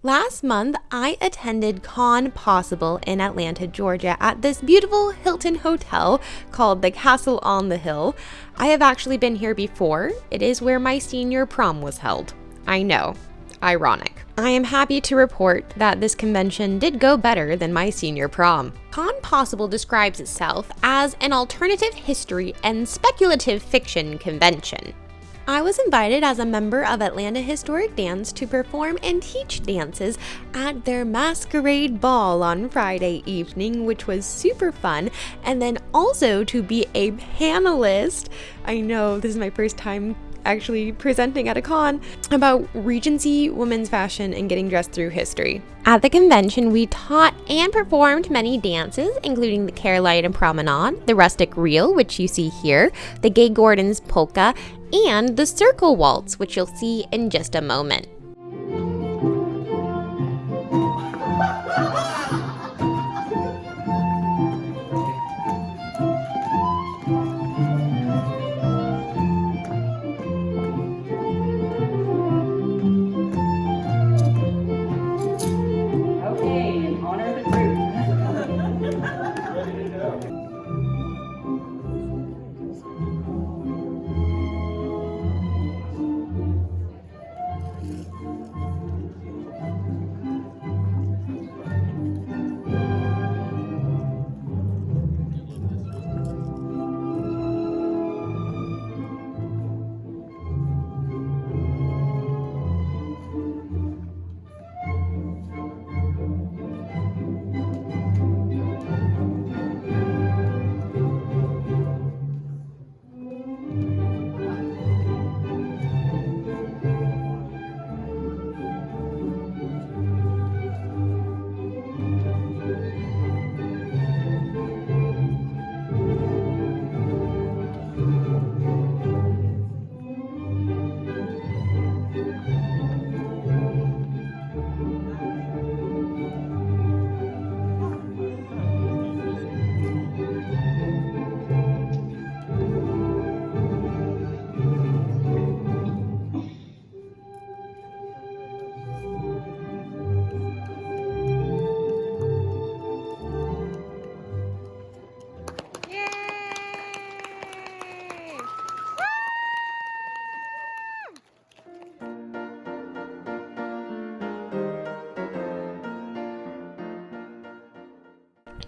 Last month, I attended ConPossible in Atlanta, Georgia at this beautiful Hilton hotel called the Castle on the Hill. I have actually been here before. It is where my senior prom was held. I know, ironic. I am happy to report that this convention did go better than my senior prom. ConPossible describes itself as an alternative history and speculative fiction convention. I was invited as a member of Atlanta Historic Dance to perform and teach dances at their Masquerade ball on Friday evening, which was super fun, and then also to be a panelist. I know this is my first time actually presenting at a con about Regency women's fashion and getting dressed through history. At the convention, we taught and performed many dances, including the Carolina Promenade, the Rustic Reel, which you see here, the Gay Gordon's Polka, and the Circle Waltz, which you'll see in just a moment.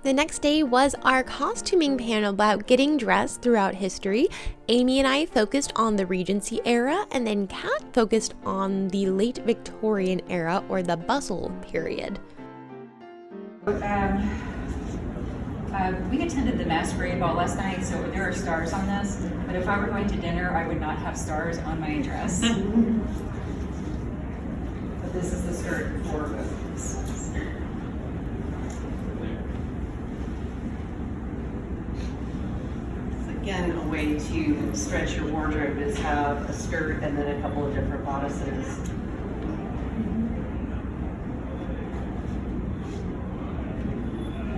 The next day was our costuming panel about getting dressed throughout history. Amy and I focused on the Regency Era, and then Kat focused on the Late Victorian Era, or the Bustle period. We attended the Masquerade ball last night, so there are stars on this, but if I were going to dinner, I would not have stars on my dress. But this is the skirt for both. Again, a way to stretch your wardrobe is have a skirt and then a couple of different bodices.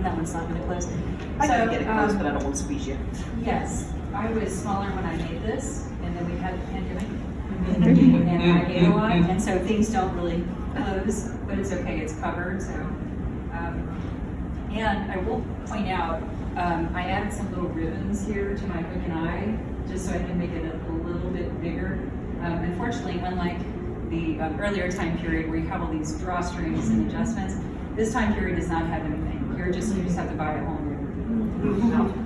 That one's not going to close. I can get it close, but I don't want to squeeze you. Yes, I was smaller when I made this, and then we had the pandemic, and I ate a lot, and so things don't really close, but it's okay, it's covered. So, and I will point out, I added some little ribbons here to my hook and eye, just so I can make it a little bit bigger. Unfortunately, unlike the earlier time period where you have all these drawstrings and adjustments, this time period does not have anything. You just have to buy a whole new outfit.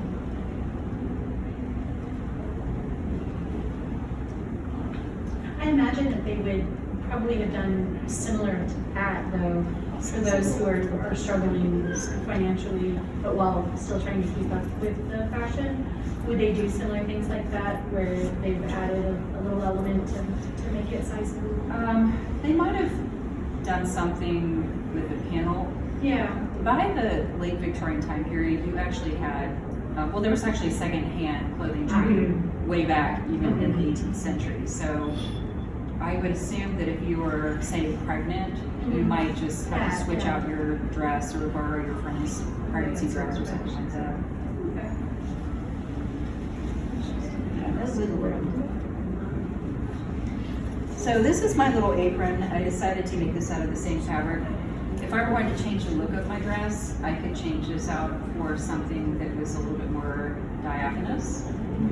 I imagine that they would probably have done similar to that, though, for those who are struggling financially, but while still trying to keep up with the fashion. Would they do similar things like that, where they've added a little element to make it sizable? They might have done something with the panel. Yeah. By the late Victorian time period, you actually had, well, there was actually second-hand clothing trade way back, even in the 18th century. So I would assume that if you were, say, pregnant, you might just have to switch out your dress or borrow your friend's pregnancy dress or something like that. So this is my little apron. I decided to make this out of the same fabric. If I were going to change the look of my dress, I could change this out for something that was a little bit more diaphanous,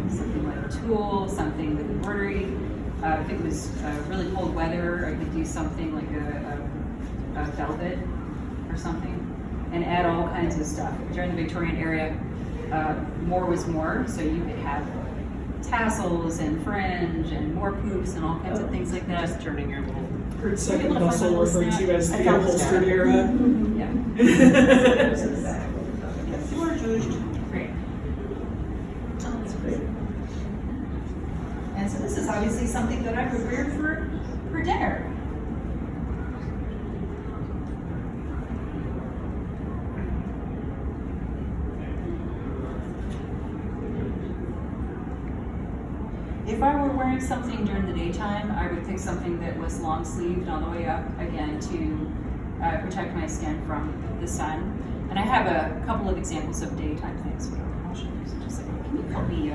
something like tulle, something with embroidery. If it was really cold weather, I could do something like a velvet or something, and add all kinds of stuff. During the Victorian era, more was more, so you could have tassels and fringe and more poops and all kinds of things like that. Just turning your little. Heard second bustle referred to as the upholstered era. Yeah. Yes, you are judged. Great. Oh, that's great. And so this is obviously something that I prepared for dinner. If I were wearing something during the daytime, I would pick something that was long sleeved all the way up, again, to protect my skin from the sun. And I have a couple of examples of daytime things, but I'll show you in just a second. Can you help me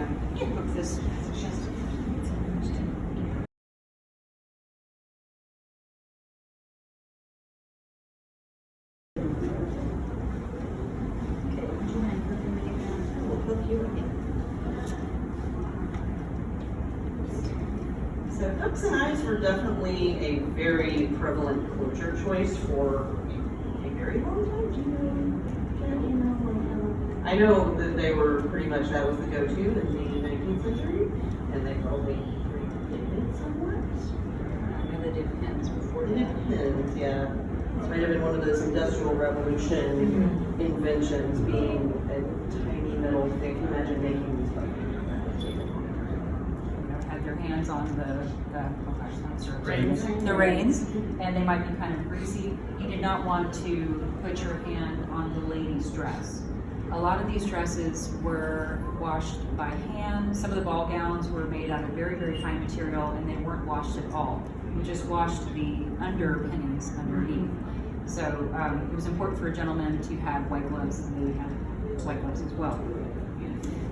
hook this? Okay, would you mind hooking me again? I will hook you again. So hooks and eyes were definitely a very prevalent closure choice for a very long time. Do you know? I know that they were pretty much, that was the go-to in the 19th century, and they probably created somewhat. I know they did pins before It that. depends, yeah. This might have been one of those Industrial Revolution inventions, being a tiny metal thing. Can you imagine making these Have their hands on the Reins. the reins, and they might be kind of greasy. You did not want to put your hand on the lady's dress. A lot of these dresses were washed by hand. Some of the ball gowns were made out of very, very fine material, and they weren't washed at all. You just washed the underpinnings underneath. So it was important for a gentleman to have white gloves, and they would have white gloves as well.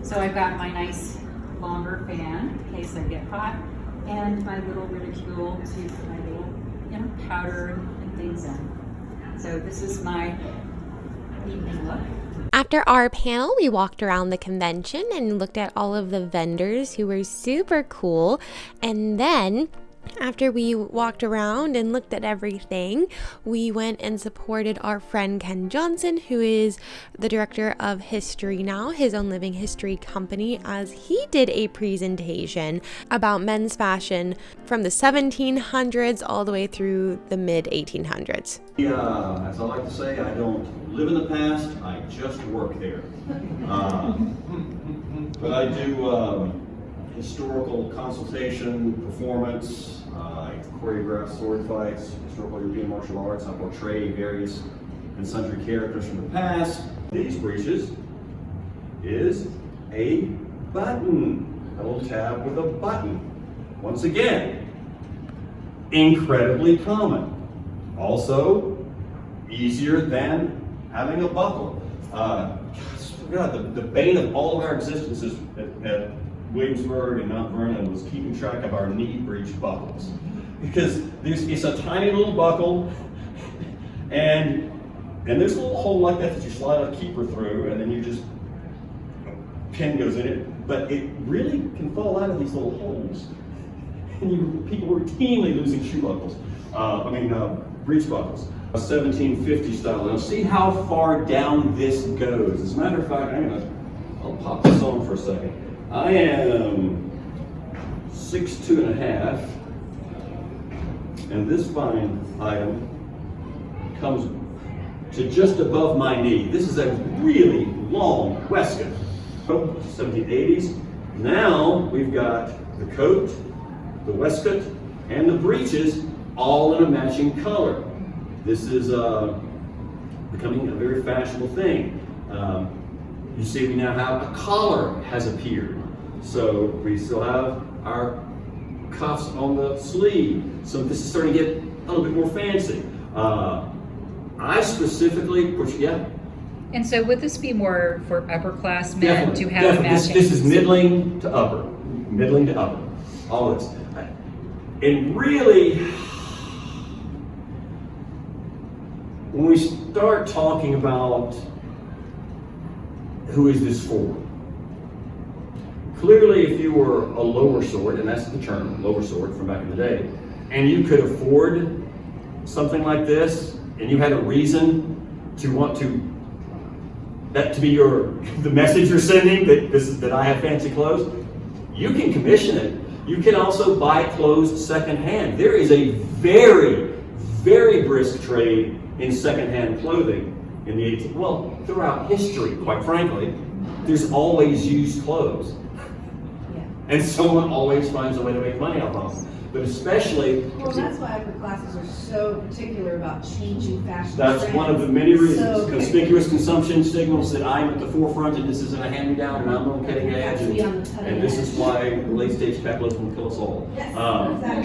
So I've got my nice longer fan in case I get hot, and my little reticule to put my little, powder and things in. So this is my evening look. After our panel, we walked around the convention and looked at all of the vendors who were super cool. And then after we walked around and looked at everything, we went and supported our friend Ken Johnson, who is the director of History Now, his own living history company, as he did a presentation about men's fashion from the 1700s all the way through the mid 1800s. As I like to say, I don't live in the past, I just work there. But I do historical consultation, performance, I choreograph sword fights, historical European martial arts, I portray various and sundry characters from the past. These breeches is a button, a little tab with a button. Once again, incredibly common. Also, easier than having a buckle. God, the bane of all of our existences at Williamsburg and Mount Vernon was keeping track of our knee breech buckles. Because it's a tiny little buckle, and there's a little hole like that that you slide a keeper through, and then you just, a pin goes in it, but it really can fall out of these little holes. And people routinely losing shoe buckles, breech buckles. 1750 style. Now see how far down this goes. As a matter of fact, I'll pop this on for a second. I am 6'2½", and this fine item comes to just above my knee. This is a really long waistcoat. 1780s. Now we've got the coat, the waistcoat, and the breeches all in a matching color. This is becoming a very fashionable thing. You see we now have a collar has appeared. So we still have our cuffs on the sleeve. So this is starting to get a little bit more fancy. I specifically, And so would this be more for upper class men definitely, to have a matching? This is middling to upper, all of this. And really, when we start talking about who is this for, clearly if you were a lower sort, and that's the term, lower sort from back in the day, and you could afford something like this, and you had a reason to want to, that to be the message you're sending, that I have fancy clothes, you can commission it. You can also buy clothes secondhand. There is a very, very brisk trade in secondhand clothing in the 18th, well, throughout history, quite frankly. There's always used clothes. And someone always finds a way to make money off of them. But especially... Well, that's why upper classes are so particular about changing fashion That's trends. one of the many reasons. So, Conspicuous consumption signals that I'm at the forefront and this isn't a hand-me-down and I'm on the cutting edge. And this is why late-stage capitalism will kill us all. Yes,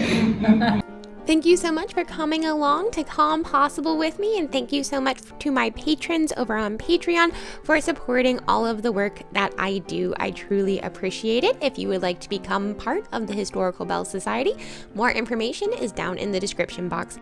exactly. Thank you so much for coming along to ConPossible with me, and thank you so much to my patrons over on Patreon for supporting all of the work that I do. I truly appreciate it. If you would like to become part of the Historical Belle Society, more information is down in the description box.